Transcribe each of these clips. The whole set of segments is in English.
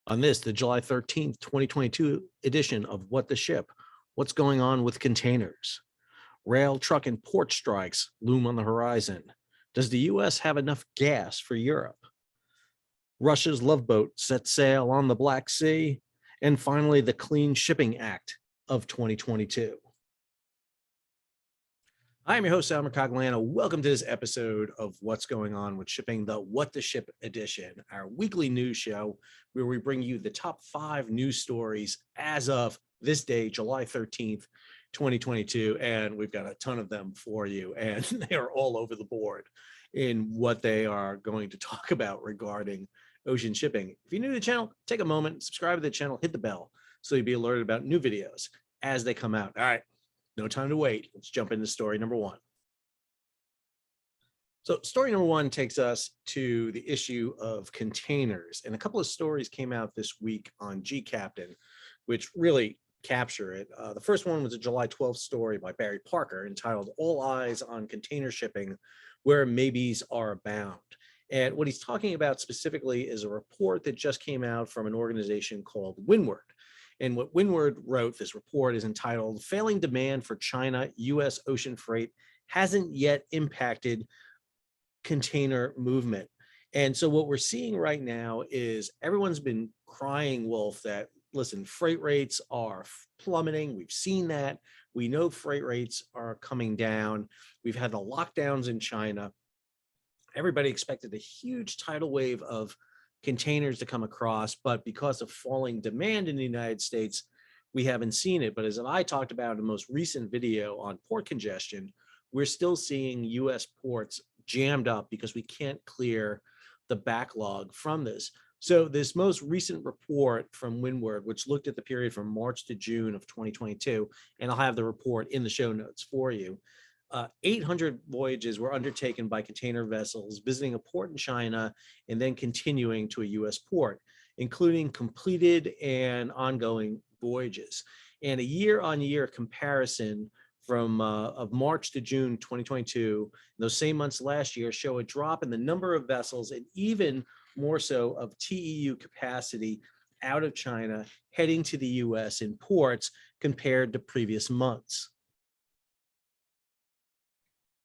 On this, the July 13th, 2022 edition of What the Ship, what's going on with containers? Rail, truck, and port strikes loom on the horizon. Does the U.S. have enough gas for Europe? Russia's love boat sets sail on the Black Sea. And finally, the Clean Shipping Act of 2022. I'm your host, Sal Mercogliano. Welcome to this episode of What's Going On with Shipping, the What the Ship edition, our weekly news show where we bring you the top 5 news stories as of this day, July 13th, 2022. And we've got a ton of them for you, and they are all over the board in what they are going to talk about regarding ocean shipping. If you're new to the channel, take a moment, subscribe to the channel, hit the bell so you'll be alerted about new videos as they come out. All right. No time to wait. Let's jump into story number 1. So story number 1 takes us to the issue of containers. And a couple of stories came out this week on G-Captain, which really capture it. The first one was a July 12th story by Barry Parker entitled All Eyes on Container Shipping, Where Maybes Are Abound. And what he's talking about specifically is a report that just came out from an organization called Windward. And what Windward wrote, this report is entitled Failing Demand for China-U.S. Ocean Freight Hasn't Yet Impacted Container Movement. And so what we're seeing right now is everyone's been crying wolf that, listen, freight rates are plummeting. We've seen that. We know freight rates are coming down. We've had the lockdowns in China. Everybody expected a huge tidal wave of containers to come across, but because of falling demand in the United States, we haven't seen it. But as I talked about in the most recent video on port congestion, we're still seeing US ports jammed up because we can't clear the backlog from this. So this most recent report from Windward, which looked at the period from March to June of 2022, and I'll have the report in the show notes for you, 800 voyages were undertaken by container vessels visiting a port in China and then continuing to a U.S. port, including completed and ongoing voyages. And a year-on-year comparison from of March to June 2022, those same months last year show a drop in the number of vessels and even more so of TEU capacity out of China heading to the U.S. in ports compared to previous months.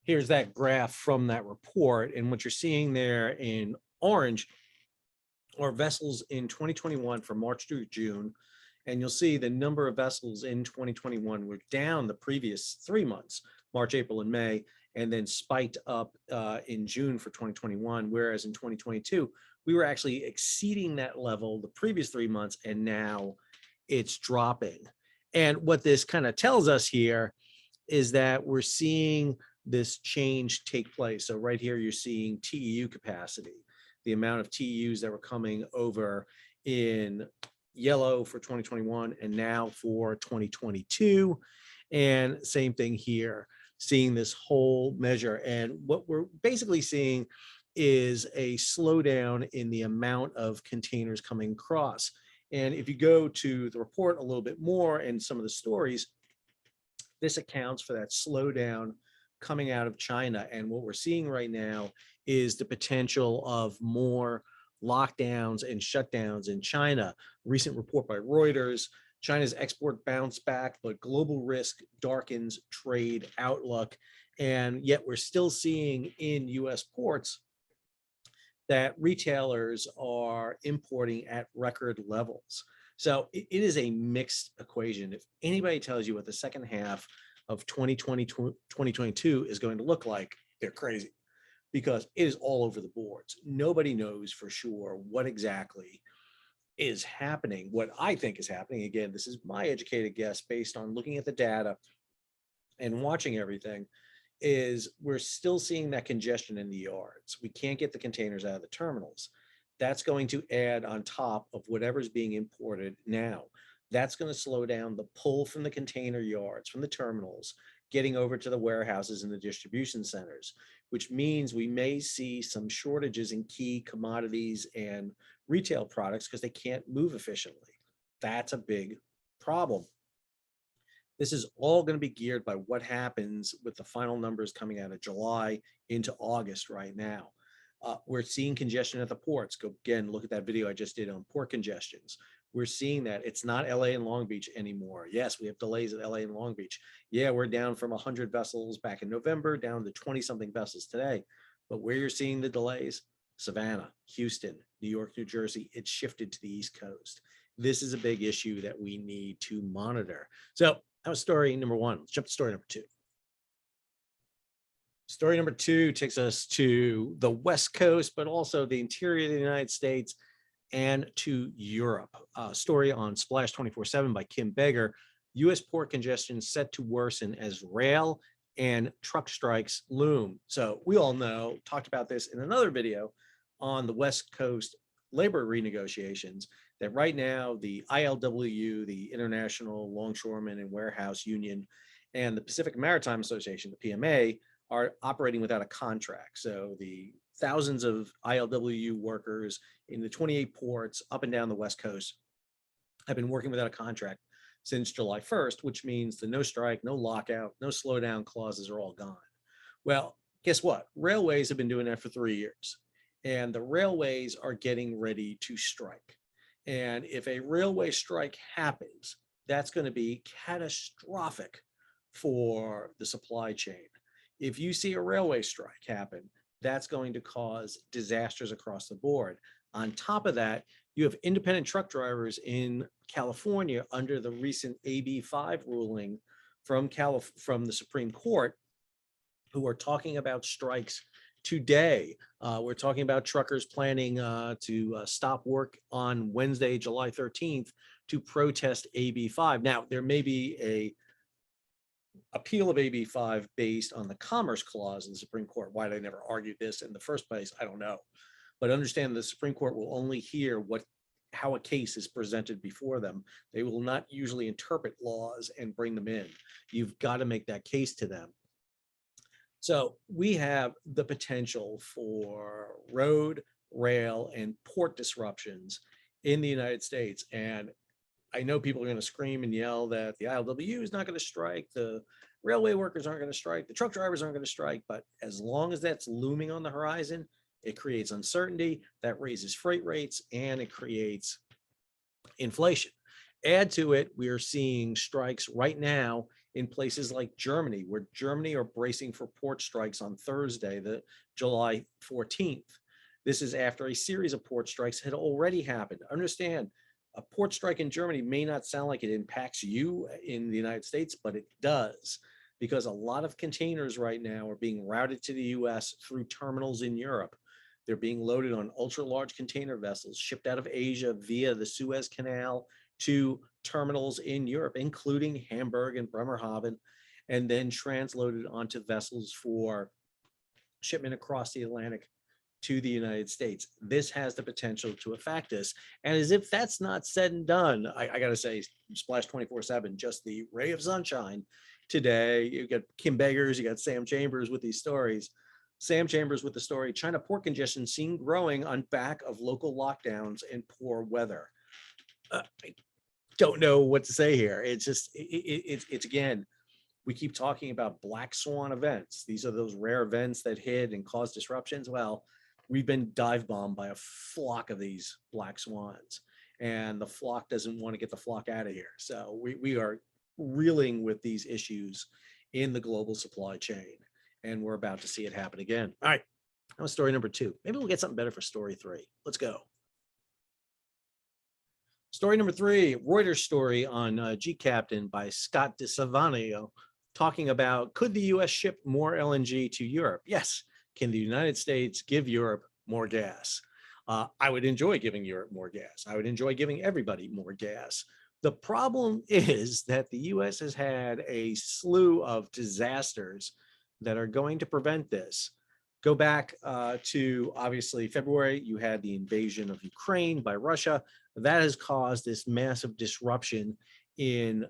Here's that graph from that report. And what you're seeing there in orange are vessels in 2021 from March through June. And you'll see the number of vessels in 2021 were down the previous 3 months, March, April, and May, and then spiked up in June for 2021. Whereas in 2022, we were actually exceeding that level the previous 3 months, and now it's dropping. And what this kind of tells us here is that we're seeing this change take place. So right here, you're seeing TEU capacity, the amount of TEUs that were coming over in yellow for 2021 and now for 2022. And same thing here, seeing this whole measure. And what we're basically seeing is a slowdown in the amount of containers coming across. And if you go to the report a little bit more and some of the stories, this accounts for that slowdown coming out of China. And what we're seeing right now is the potential of more lockdowns and shutdowns in China. Recent report by Reuters, China's export bounced back, but global risk darkens trade outlook. And yet we're still seeing in US ports that retailers are importing at record levels. So it is a mixed equation. If anybody tells you what the second half of 2022 is going to look like, they're crazy, because it is all over the boards. Nobody knows for sure what exactly is happening. What I think is happening, again, this is my educated guess based on looking at the data and watching everything, is we're still seeing that congestion in the yards. We can't get the containers out of the terminals. That's going to add on top of whatever's being imported now. That's going to slow down the pull from the container yards, from the terminals, getting over to the warehouses and the distribution centers, which means we may see some shortages in key commodities and retail products because they can't move efficiently. That's a big problem. This is all going to be geared by what happens with the final numbers coming out of July into August right now. We're seeing congestion at the ports. Go again, look at that video I just did on port congestions. We're seeing that it's not LA and Long Beach anymore. Yes, we have delays at LA and Long Beach. Yeah, we're down from 100 vessels back in November down to 20 something vessels today. But where you're seeing the delays, Savannah, Houston, New York, New Jersey, it's shifted to the East Coast. This is a big issue that we need to monitor. So that was story number one. Let's jump to story number two. Story number two takes us to the West Coast, but also the interior of the United States and to Europe. A story on Splash 24/7 by Kim Beggar. U.S. port congestion set to worsen as rail and truck strikes loom. So we all know, talked about this in another video on the West Coast labor renegotiations, that right now the ILWU, the International Longshoremen and Warehouse Union, and the Pacific Maritime Association, the PMA, are operating without a contract. So the thousands of ILWU workers in the 28 ports up and down the West Coast have been working without a contract since July 1st, which means the no strike, no lockout, no slowdown clauses are all gone. Well, guess what? Railways have been doing that for 3 years, and the railways are getting ready to strike. And if a railway strike happens, that's going to be catastrophic for the supply chain. If you see a railway strike happen, that's going to cause disasters across the board. On top of that, you have independent truck drivers in California under the recent AB5 ruling from the Supreme Court who are talking about strikes today. We're talking about truckers planning to stop work on Wednesday, July 13th to protest AB5. Now, there may be a appeal of AB5 based on the Commerce Clause in the Supreme Court. Why they never argued this in the first place, I don't know. But understand the Supreme Court will only hear how a case is presented before them. They will not usually interpret laws and bring them in. You've got to make that case to them. So we have the potential for road, rail, and port disruptions in the United States. And I know people are going to scream and yell that the ILWU is not going to strike, the railway workers aren't going to strike, the truck drivers aren't going to strike, but as long as that's looming on the horizon, it creates uncertainty, that raises freight rates, and it creates inflation. Add to it, we are seeing strikes right now in places like Germany, where Germany are bracing for port strikes on Thursday, the July 14th. This is after a series of port strikes had already happened. Understand, a port strike in Germany may not sound like it impacts you in the United States, but it does, because a lot of containers right now are being routed to the U.S. through terminals in Europe. They're being loaded on ultra large container vessels shipped out of Asia via the Suez Canal to terminals in Europe, including Hamburg and Bremerhaven, and then transloaded onto vessels for shipment across the Atlantic to the United States. This has the potential to affect us. And as if that's not said and done, I got to say, Splash 24/7, just the ray of sunshine today. You got Kim Beggars, you got Sam Chambers with these stories. Sam Chambers with the story, China port congestion seen growing on back of local lockdowns and poor weather. I don't know what to say here. It's just, it's again, we keep talking about black swan events. These are those rare events that hit and cause disruptions. Well, we've been dive bombed by a flock of these black swans, and the flock doesn't want to get the flock out of here. So we are reeling with these issues in the global supply chain, and we're about to see it happen again. All right, that was story number two. Maybe we'll get something better for story three. Let's go. Story number three, Reuters story on G Captain by Scott DeSavanio, talking about, could the U.S. ship more LNG to Europe? Yes. Can the United States give Europe more gas? I would enjoy giving Europe more gas. I would enjoy giving everybody more gas. The problem is that the U.S. has had a slew of disasters that are going to prevent this. Go back to, obviously, February, you had the invasion of Ukraine by Russia. That has caused this massive disruption in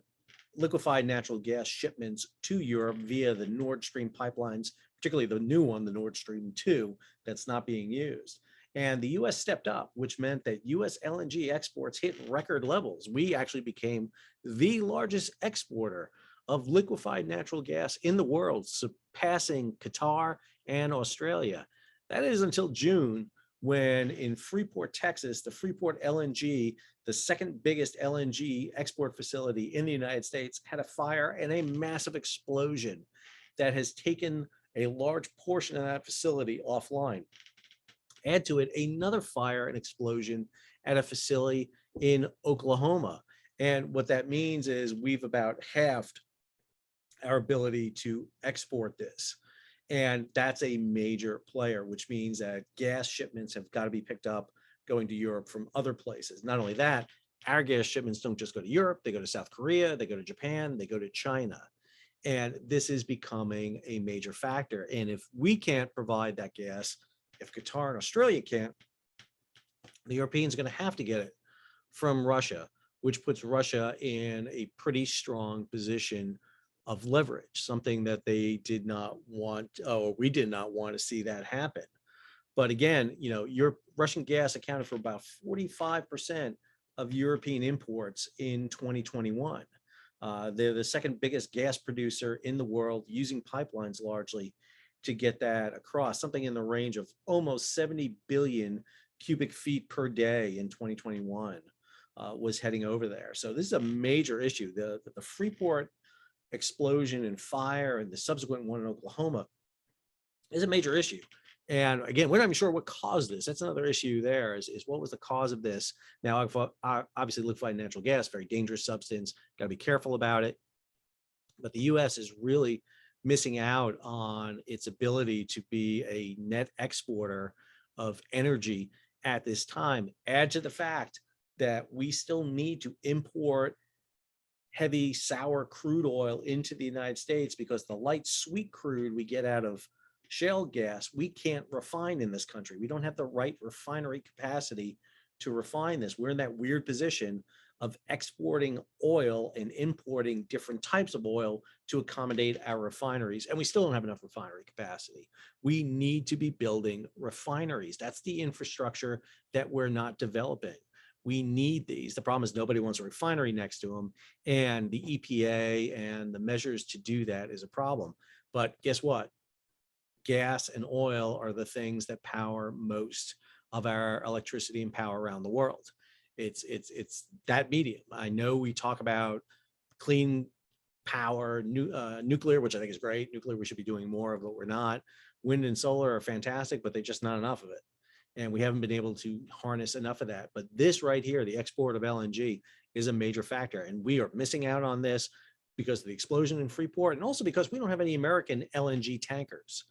liquefied natural gas shipments to Europe via the Nord Stream pipelines, particularly the new one, the Nord Stream 2, that's not being used. And the U.S. stepped up, which meant that U.S. LNG exports hit record levels. We actually became the largest exporter of liquefied natural gas in the world, surpassing Qatar and Australia. That is until June, when in Freeport, Texas, the Freeport LNG, the second biggest LNG export facility in the United States, had a fire and a massive explosion that has taken a large portion of that facility offline. Add to it another fire and explosion at a facility in Oklahoma. And what that means is we've about halved our ability to export this. And that's a major player, which means that gas shipments have got to be picked up going to Europe from other places. Not only that, our gas shipments don't just go to Europe, they go to South Korea, they go to Japan, they go to China. And this is becoming a major factor. And if we can't provide that gas, if Qatar and Australia can't, the Europeans are going to have to get it from Russia, which puts Russia in a pretty strong position of leverage, something that they did not want, or we did not want to see that happen. But again, your Russian gas accounted for about 45% of European imports in 2021. They're the second biggest gas producer in the world, using pipelines largely to get that across, something in the range of almost 70 billion cubic feet per day in 2021 was heading over there. So this is a major issue. The Freeport explosion and fire and the subsequent one in Oklahoma is a major issue. And again, we're not even sure what caused this. That's another issue there is what was the cause of this? Now, obviously liquefied natural gas, very dangerous substance, got to be careful about it. But the US is really missing out on its ability to be a net exporter of energy at this time. Add to the fact that we still need to import heavy sour crude oil into the United States because the light sweet crude we get out of shale gas, we can't refine in this country. We don't have the right refinery capacity to refine this. We're in that weird position of exporting oil and importing different types of oil to accommodate our refineries. And we still don't have enough refinery capacity. We need to be building refineries. That's the infrastructure that we're not developing. We need these. The problem is nobody wants a refinery next to them. And the EPA and the measures to do that is a problem. But guess what? Gas and oil are the things that power most of our electricity and power around the world. It's that medium. I know we talk about clean power, nuclear, which I think is great. Nuclear, we should be doing more of, but we're not. Wind and solar are fantastic, but they're just not enough of it. And we haven't been able to harness enough of that. But this right here, the export of LNG, is a major factor. And we are missing out on this because of the explosion in Freeport, and also because we don't have any American LNG tankers.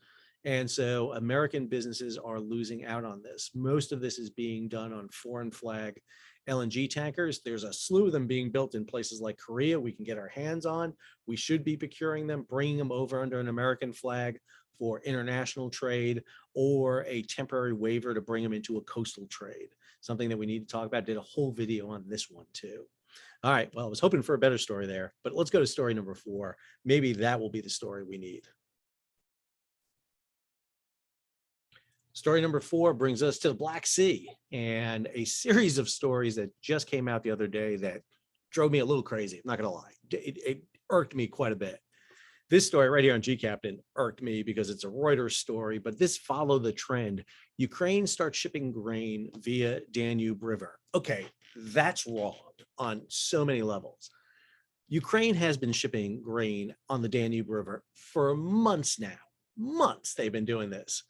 And so American businesses are losing out on this. Most of this is being done on foreign flag LNG tankers. There's a slew of them being built in places like Korea we can get our hands on. We should be procuring them, bringing them over under an American flag for international trade, or a temporary waiver to bring them into a coastal trade, something that we need to talk about. Did a whole video on this one too. All right, well, I was hoping for a better story there, but let's go to story number 4. Maybe that will be the story we need. Story number 4 brings us to the Black Sea, and a series of stories that just came out the other day that drove me a little crazy. I'm not going to lie. It irked me quite a bit. This story right here on G Captain irked me because it's a Reuters story, but this followed the trend. Ukraine starts shipping grain via Danube River. Okay, that's wrong on so many levels. Ukraine has been shipping grain on the Danube River for months now. Months they've been doing this.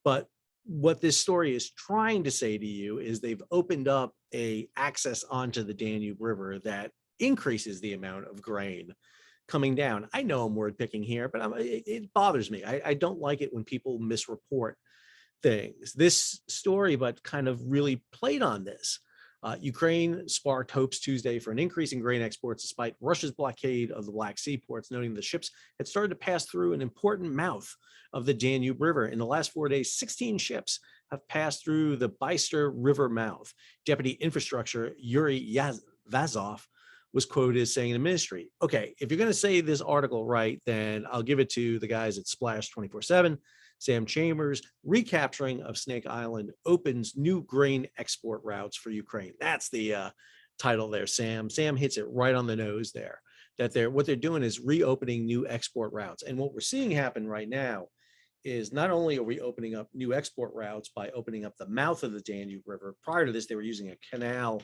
But what this story is trying to say to you is they've opened up a access onto the Danube River that increases the amount of grain coming down. I know I'm word picking here, but it bothers me. I don't like it when people misreport things. This story, but kind of really played on this. Ukraine sparked hopes Tuesday for an increase in grain exports despite Russia's blockade of the Black Sea ports, noting the ships had started to pass through an important mouth of the Danube River. In the last 4 days, 16 ships have passed through the Bystre River mouth. Deputy Infrastructure Yuri Vazov was quoted as saying in the ministry, okay, if you're going to say this article right, then I'll give it to the guys at Splash 24/7. Sam Chambers, recapturing of Snake Island opens new grain export routes for Ukraine. That's the title there, Sam. Sam hits it right on the nose there, that what they're doing is reopening new export routes. And what we're seeing happen right now is not only are we opening up new export routes by opening up the mouth of the Danube River. Prior to this, they were using a canal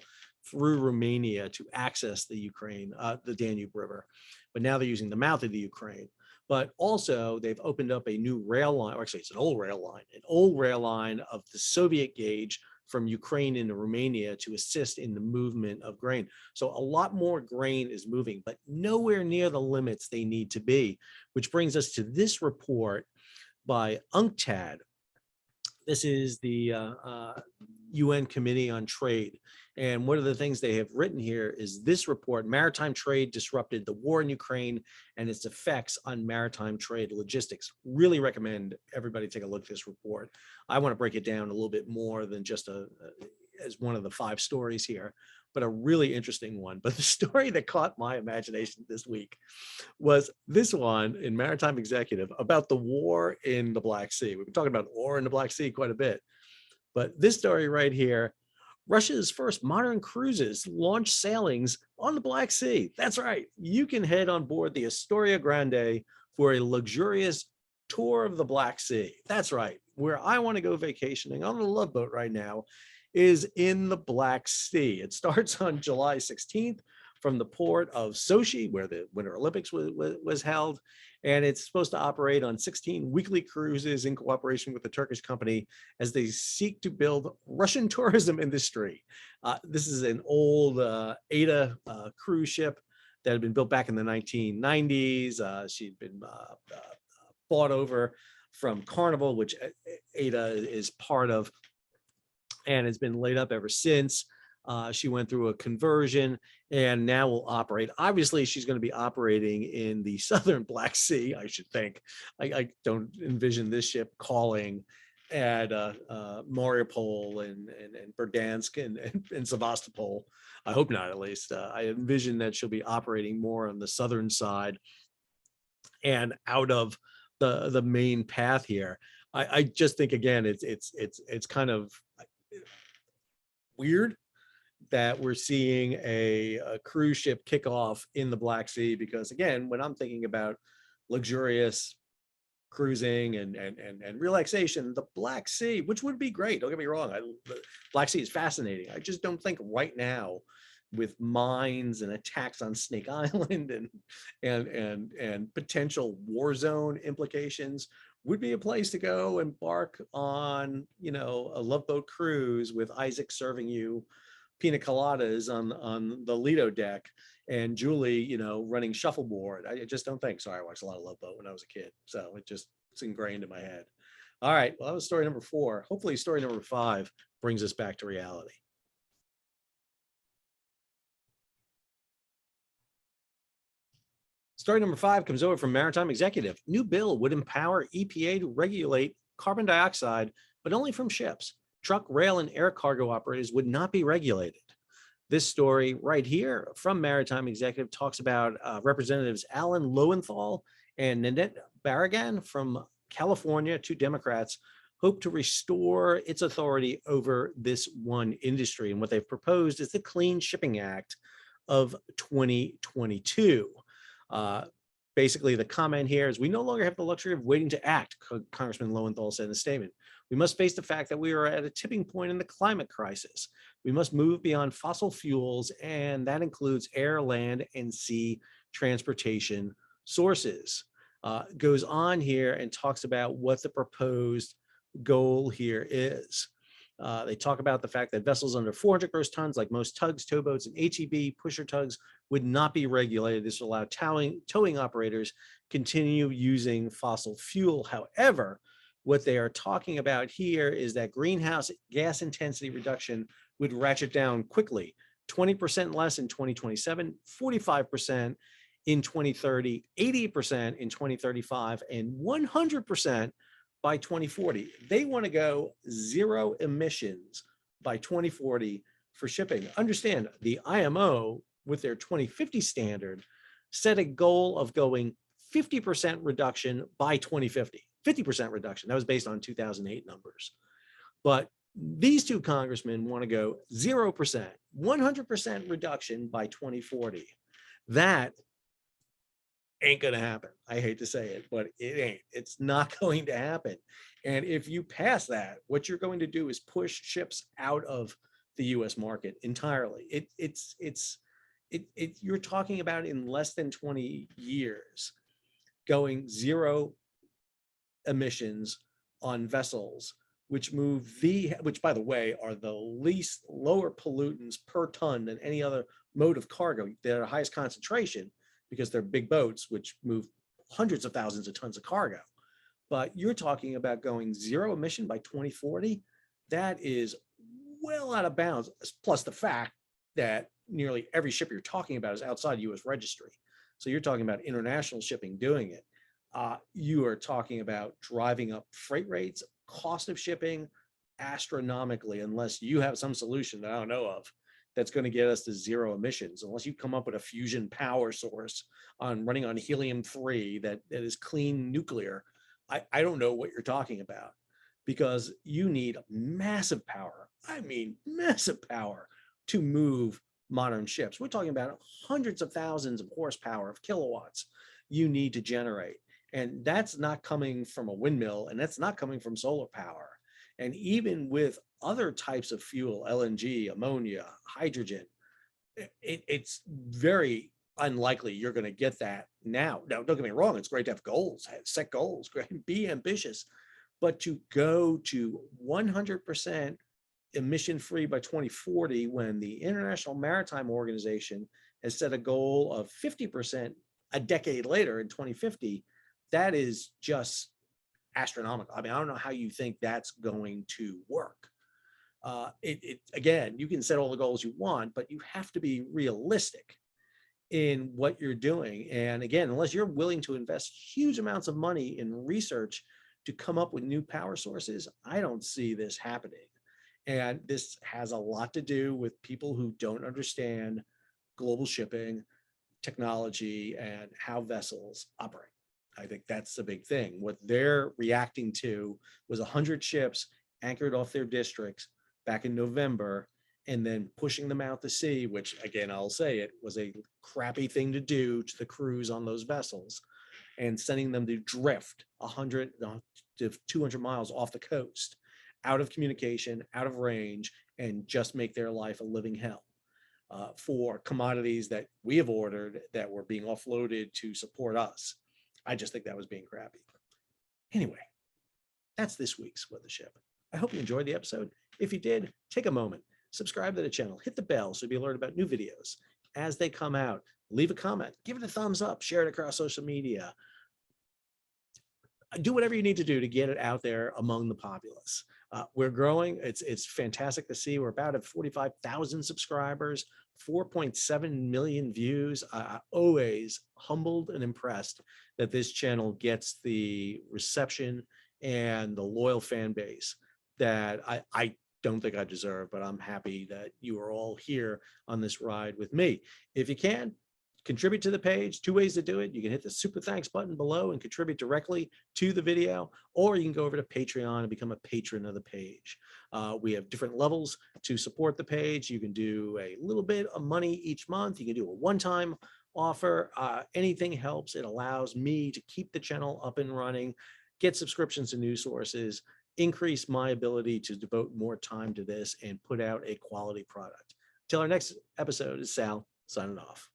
through Romania to access the Ukraine, the Danube River, but now they're using the mouth of the Ukraine. But also, they've opened up a new rail line, or actually, it's an old rail line of the Soviet gauge from Ukraine into Romania to assist in the movement of grain. So a lot more grain is moving, but nowhere near the limits they need to be, which brings us to this report by UNCTAD. This is the UN Committee on Trade. And one of the things they have written here is this report, Maritime Trade Disrupted, the War in Ukraine and its Effects on Maritime Trade Logistics. Really recommend everybody take a look at this report. I want to break it down a little bit more than just as one of the 5 stories here, but a really interesting one. But the story that caught my imagination this week was this one in Maritime Executive about the war in the Black Sea. We've been talking about war in the Black Sea quite a bit, but this story right here, Russia's first modern cruises launch sailings on the Black Sea. That's right. You can head on board the Astoria Grande for a luxurious tour of the Black Sea. That's right. Where I want to go vacationing on a love boat right now is in the Black Sea. It starts on July 16th from the port of Sochi, where the Winter Olympics was held. And it's supposed to operate on 16 weekly cruises in cooperation with the Turkish company as they seek to build Russian tourism industry. This is an old Ada cruise ship that had been built back in the 1990s. She'd been bought over from Carnival, which Ada is part of, and has been laid up ever since. She went through a conversion and now will operate. Obviously, she's going to be operating in the southern Black Sea, I should think. I don't envision this ship calling at Mariupol and Berdansk and Sevastopol. I hope not, at least. I envision that she'll be operating more on the southern side and out of the main path here. I just think, again, it's kind of weird that we're seeing a cruise ship kick off in the Black Sea, because again, when I'm thinking about luxurious cruising and relaxation, the Black Sea, which would be great, don't get me wrong, the Black Sea is fascinating. I just don't think right now, with mines and attacks on Snake Island and potential war zone implications, would be a place to go embark on, a love boat cruise with Isaac serving you pina coladas on the Lido deck and Julie, running shuffleboard. I just don't think. Sorry, I watched a lot of Love Boat when I was a kid, so it's ingrained in my head. All right, well, that was story number 4. Hopefully story number 5 brings us back to reality. Story number 5 comes over from Maritime Executive. New bill would empower EPA to regulate carbon dioxide, but only from ships. Truck, rail, and air cargo operators would not be regulated. This story right here from Maritime Executive talks about Representatives Alan Lowenthal and Nanette Barragan from California, 2 Democrats, hope to restore its authority over this one industry. And what they've proposed is the Clean Shipping Act of 2022. Basically, the comment here is, we no longer have the luxury of waiting to act, Congressman Lowenthal said in a statement. We must face the fact that we are at a tipping point in the climate crisis. We must move beyond fossil fuels, and that includes air, land, and sea transportation sources. Goes on here and talks about what the proposed goal here is. They talk about the fact that vessels under 400 gross tons, like most tugs, towboats, and HEB pusher tugs, would not be regulated. This will allow towing operators continue using fossil fuel. However, what they are talking about here is that greenhouse gas intensity reduction would ratchet down quickly, 20% less in 2027, 45% in 2030, 80% in 2035, and 100% by 2040. They want to go 0 emissions by 2040 for shipping. Understand, the IMO, with their 2050 standard, set a goal of going 50% reduction by 2050. 50% reduction. That was based on 2008 numbers. But these 2 congressmen want to go 0%, 100% reduction by 2040. That Ain't gonna happen. I hate to say it, but it ain't. It's not going to happen. And if you pass that, what you're going to do is push ships out of the US market entirely. You're talking about in less than 20 years going zero emissions on vessels, which by the way are the least lower pollutants per ton than any other mode of cargo. They're the highest concentration because they're big boats which move hundreds of thousands of tons of cargo. But you're talking about going zero emission by 2040. That is well out of bounds. Plus the fact that nearly every ship you're talking about is outside US registry. So you're talking about international shipping doing it. You are talking about driving up freight rates, cost of shipping astronomically, unless you have some solution that I don't know of that's going to get us to zero emissions, unless you come up with a fusion power source on running on helium-3 that is clean nuclear. I don't know what you're talking about, because you need massive power. I mean, massive power to move modern ships. We're talking about hundreds of thousands of horsepower, of kilowatts you need to generate. And that's not coming from a windmill, and that's not coming from solar power. And even with other types of fuel, LNG, ammonia, hydrogen, it's very unlikely you're going to get that now. Now, don't get me wrong, it's great to have goals, set goals, great, be ambitious, but to go to 100% emission free by 2040, when the International Maritime Organization has set a goal of 50% a decade later in 2050, that is just astronomical. I mean, I don't know how you think that's going to work. Again, you can set all the goals you want, but you have to be realistic in what you're doing. And again, unless you're willing to invest huge amounts of money in research to come up with new power sources, I don't see this happening. And this has a lot to do with people who don't understand global shipping, technology, and how vessels operate. I think that's the big thing. What they're reacting to was 100 ships anchored off their districts back in November, and then pushing them out to sea, which again, I'll say it was a crappy thing to do to the crews on those vessels, and sending them to drift 100 to 200 miles off the coast, out of communication, out of range, and just make their life a living hell for commodities that we have ordered that were being offloaded to support us. I just think that was being crappy. Anyway, that's this week's With the Ship. I hope you enjoyed the episode. If you did, take a moment, subscribe to the channel, hit the bell so you'll be alerted about new videos as they come out. Leave a comment, give it a thumbs up, share it across social media. Do whatever you need to do to get it out there among the populace. We're growing. It's fantastic to see. We're about at 45,000 subscribers, 4.7 million views. Always humbled and impressed that this channel gets the reception and the loyal fan base that I don't think I deserve, but I'm happy that you are all here on this ride with me. If you can, contribute to the page. Two ways to do it. You can hit the super thanks button below and contribute directly to the video, or you can go over to Patreon and become a patron of the page. We have different levels to support the page. You can do a little bit of money each month. You can do a one-time offer. Anything helps. It allows me to keep the channel up and running, get subscriptions to news sources, increase my ability to devote more time to this, and put out a quality product. Till our next episode, is Sal signing off.